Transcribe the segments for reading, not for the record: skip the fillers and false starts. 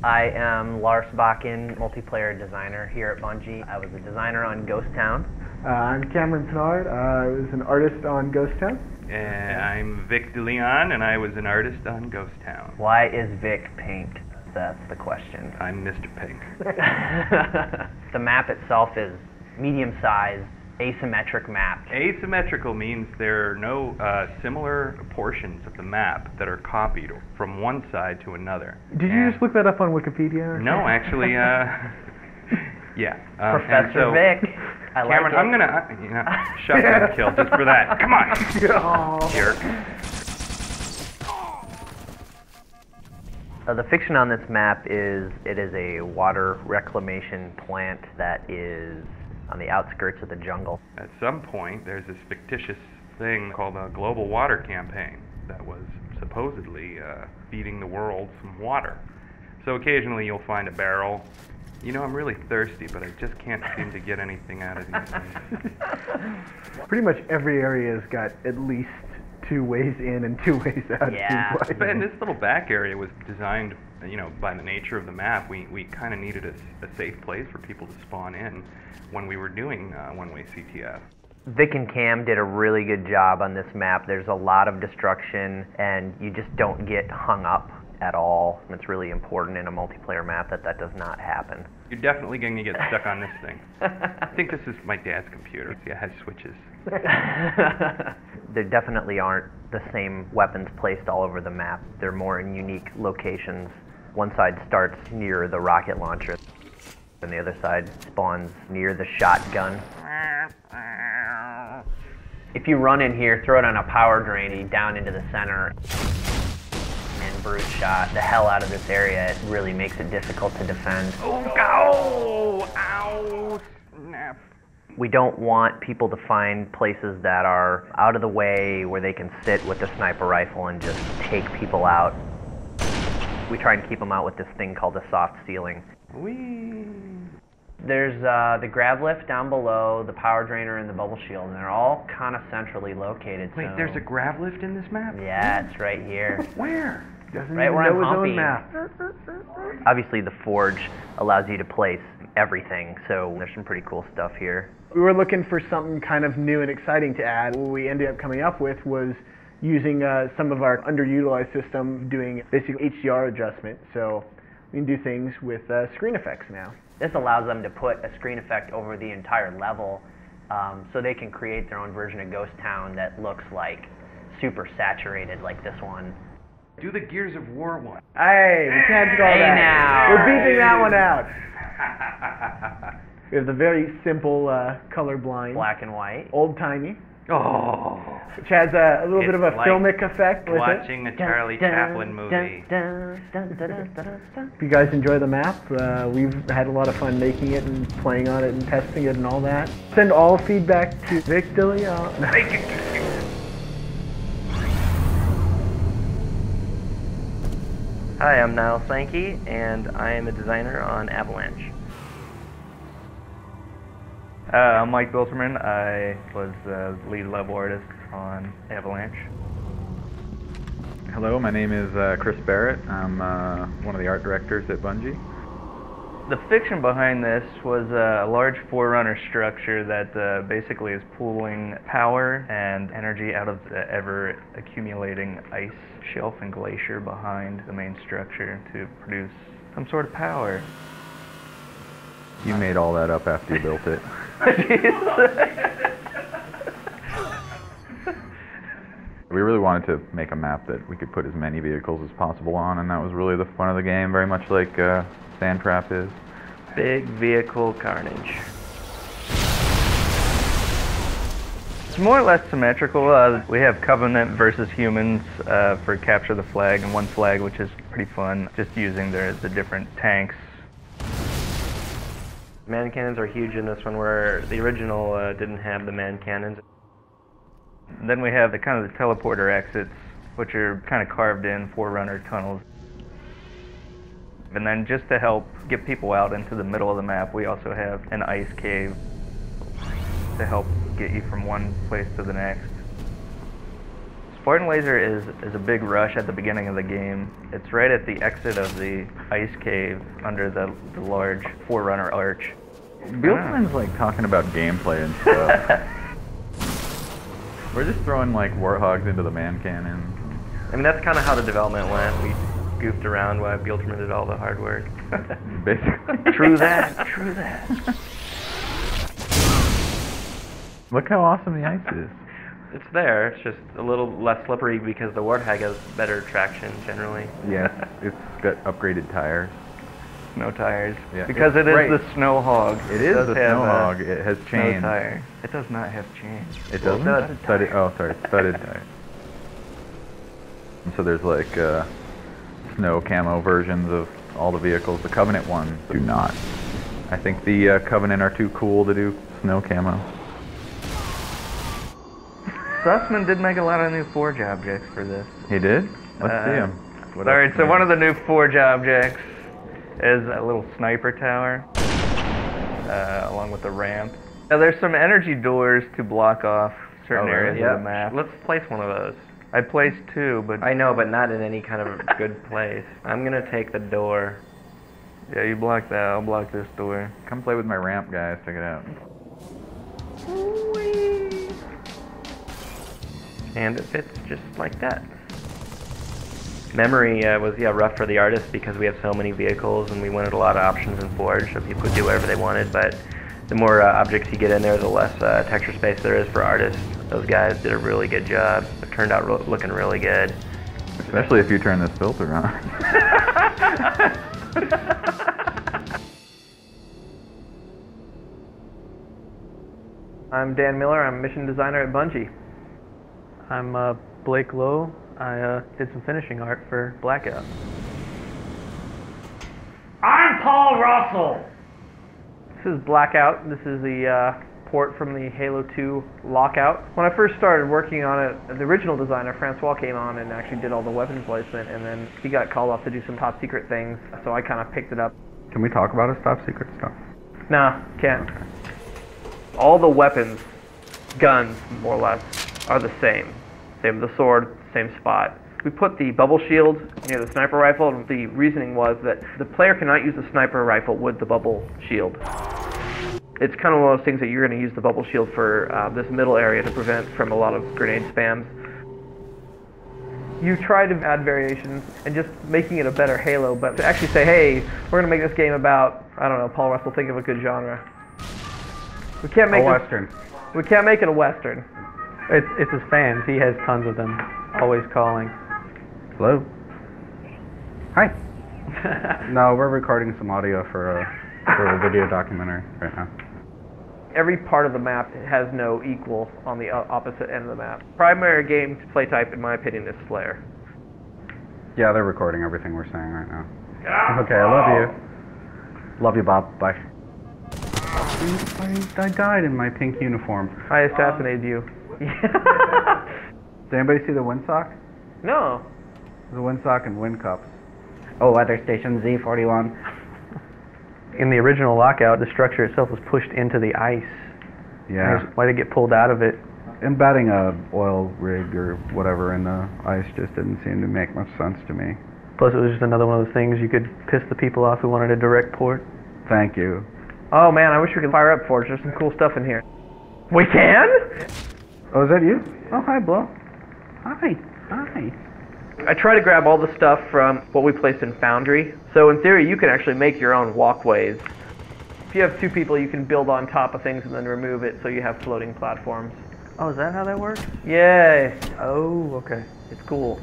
I am Lars Bakken, multiplayer designer here at Bungie. I was a designer on Ghost Town. I'm Cameron Pinard. I was an artist on Ghost Town. I'm Vic DeLeon, and I was an artist on Ghost Town. Why is Vic pink? That's the question. I'm Mr. Pink. The map itself is medium-sized, asymmetric map. Asymmetrical means there are no similar portions of the map that are copied from one side to another. Did you just look that up on Wikipedia? No, actually, yeah. Professor Vic. I Cameron, like I'm gonna, shotgun kill just for that. Come on, Oh. jerk. The fiction on this map is it is a water reclamation plant that is on the outskirts of the jungle. At some point, there's this fictitious thing called a global water campaign that was supposedly feeding the world some water. So occasionally you'll find a barrel. You know, I'm really thirsty, but I just can't seem to get anything out of these things. Pretty much every area's got at least 2 ways in and 2 ways out. Yeah. It seems like. And this little back area was designed, you know, by the nature of the map. We kind of needed a safe place for people to spawn in when we were doing one-way CTF. Vic and Cam did a really good job on this map. There's a lot of destruction, and you just don't get hung up at all. It's really important in a multiplayer map that does not happen. You're definitely going to get stuck on this thing. I think this is my dad's computer. See, it has switches. There definitely aren't the same weapons placed all over the map. They're more in unique locations. One side starts near the rocket launcher, and the other side spawns near the shotgun. If you run in here, throw it on a power drain down into the center, and brute shot the hell out of this area, it really makes it difficult to defend. Oh, ow, snap. We don't want people to find places that are out of the way where they can sit with the sniper rifle and just take people out. We try and keep them out with this thing called a soft ceiling. Whee. There's the grav lift down below, the power drainer, and the bubble shield, and they're all kind of centrally located. Wait, so there's a grav lift in this map? Yeah, it's right here. Where? Doesn't Right even where know I'm his own humping. map. Obviously, the forge allows you to place everything, so there's some pretty cool stuff here. We were looking for something kind of new and exciting to add. What we ended up coming up with was using some of our underutilized system, doing basically Hdr Adjustment. So we can do things with screen effects now. This allows them to put a screen effect over the entire level, so they can create their own version of Ghost Town that looks like super saturated like this one. Do the Gears of War one. Hey, we can't do all Hey that. now. We're beeping that one out. We have the very simple colorblind, Black and white. old-timey, Oh. which has a little bit of a It's like filmic effect with Watching a Charlie Chaplin movie. If you guys enjoy the map, we've had a lot of fun making it and playing on it and testing it and all that. Send all feedback to Vic DeLeon. Hi, I'm Niall Sankey, and I am a designer on Avalanche. I'm Mike Bilterman. I was the lead level artist on Avalanche. Hello, my name is Chris Barrett. I'm one of the art directors at Bungie. The fiction behind this was a large forerunner structure that basically is pooling power and energy out of the ever-accumulating ice shelf and glacier behind the main structure to produce some sort of power. You made all that up after you built it. We really wanted to make a map that we could put as many vehicles as possible on, and that was really the fun of the game, very much like Sand Trap is. Big vehicle carnage. It's more or less symmetrical. We have Covenant versus humans for capture the flag, and one flag, which is pretty fun, just using the different tanks. Man cannons are huge in this one, where the original didn't have the man cannons. Then we have the kind of the teleporter exits, which are kind of carved in forerunner tunnels. And then just to help get people out into the middle of the map, we also have an ice cave to help get you from one place to the next. As Point and Laser is a big rush at the beginning of the game. It's right at the exit of the ice cave under the large Forerunner arch. Bieltman's like talking about gameplay and stuff. We're just throwing like warthogs into the man cannon. I mean, that's kind of how the development went. We goofed around while Bieltman did all the hard work. Basically. True that, true that. Look how awesome the ice is. It's there, it's just a little less slippery because the Warthog has better traction generally. Yes, it's got upgraded tires. Snow tires. Yeah, because it is right. the Snow Hog. It is the Snow Hog. It has Snow chains. tire. It does not have chains. It doesn't? Studded Studded, tire. oh, sorry, studded tire. And so there's like snow camo versions of all the vehicles. The Covenant ones do not. I think the Covenant are too cool to do snow camo. Sussman did make a lot of new Forge objects for this. He did? Let's see them. Alright, so one of the new Forge objects is a little sniper tower, along with the ramp. Now there's some energy doors to block off certain areas of the map. Let's place one of those. I placed two, but... I know, but not in any kind of good place. I'm gonna take the door. Yeah, you block that, I'll block this door. Come play with my ramp, guys. Check it out. Whee! And it fits just like that. Memory was rough for the artists because we have so many vehicles and we wanted a lot of options in Forge so people could do whatever they wanted, but the more objects you get in there, the less texture space there is for artists. Those guys did a really good job. It turned out looking really good. Especially if you turn this filter on. I'm Dan Miller. I'm mission designer at Bungie. I'm Blake Lowe. I did some finishing art for Blackout. I'm Paul Russell. This is Blackout. This is the port from the Halo 2 Lockout. When I first started working on it, the original designer, Francois, came on and actually did all the weapons placement, and then he got called off to do some top secret things, so I kind of picked it up. Can we talk about his top secret stuff? Nah, can't. All the weapons, guns, more or less, are the same. Same with the sword, same spot. We put the bubble shield near the sniper rifle, and the reasoning was that the player cannot use the sniper rifle with the bubble shield. It's kind of one of those things that you're going to use the bubble shield for this middle area to prevent from a lot of grenade spams. You try to add variations and just making it a better Halo, but to actually say, hey, we're going to make this game about, I don't know, Paul Russell, think of a good genre. We can't make a Western. We can't make it a Western. It's his fans. He has tons of them, always calling. Hello. Hi. No, we're recording some audio for a video documentary right now. Every part of the map has no equal on the opposite end of the map. Primary game play type, in my opinion, is Slayer. Yeah, they're recording everything we're saying right now. Okay, I love you. Love you, Bob. Bye. I died in my pink uniform. I assassinated you. Did anybody see the windsock? No. The windsock and wind cups. Oh, weather station Z41. In the original Lockout, the structure itself was pushed into the ice. Yeah. Why did it get pulled out of it? Embedding a oil rig or whatever in the ice just didn't seem to make much sense to me. Plus, it was just another one of those things you could piss the people off who wanted a direct port. Thank you. Oh man, I wish we could fire up Forge. There's some cool stuff in here. We can? Oh, is that you? Oh, hi, Blow. Hi. Hi. I try to grab all the stuff from what we placed in Foundry. So in theory, you can actually make your own walkways. If you have two people, you can build on top of things and then remove it so you have floating platforms. Oh, is that how that works? Yay! Oh, okay. It's cool.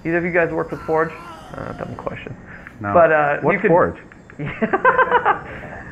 Either of you guys work with Forge? Dumb question. No. But what's you could, Forge?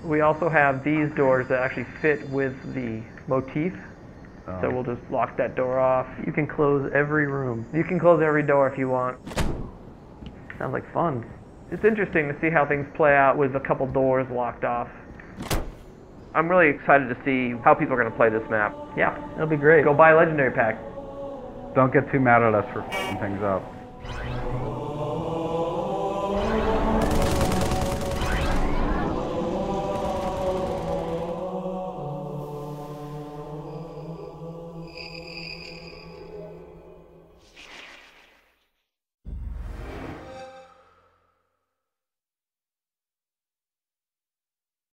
We also have these doors that actually fit with the motif. Oh. So we'll just lock that door off. You can close every room. You can close every door if you want. Sounds like fun. It's interesting to see how things play out with a couple doors locked off. I'm really excited to see how people are going to play this map. Yeah, It'll be great. go buy a Legendary Pack. Don't get too mad at us for f***ing things up.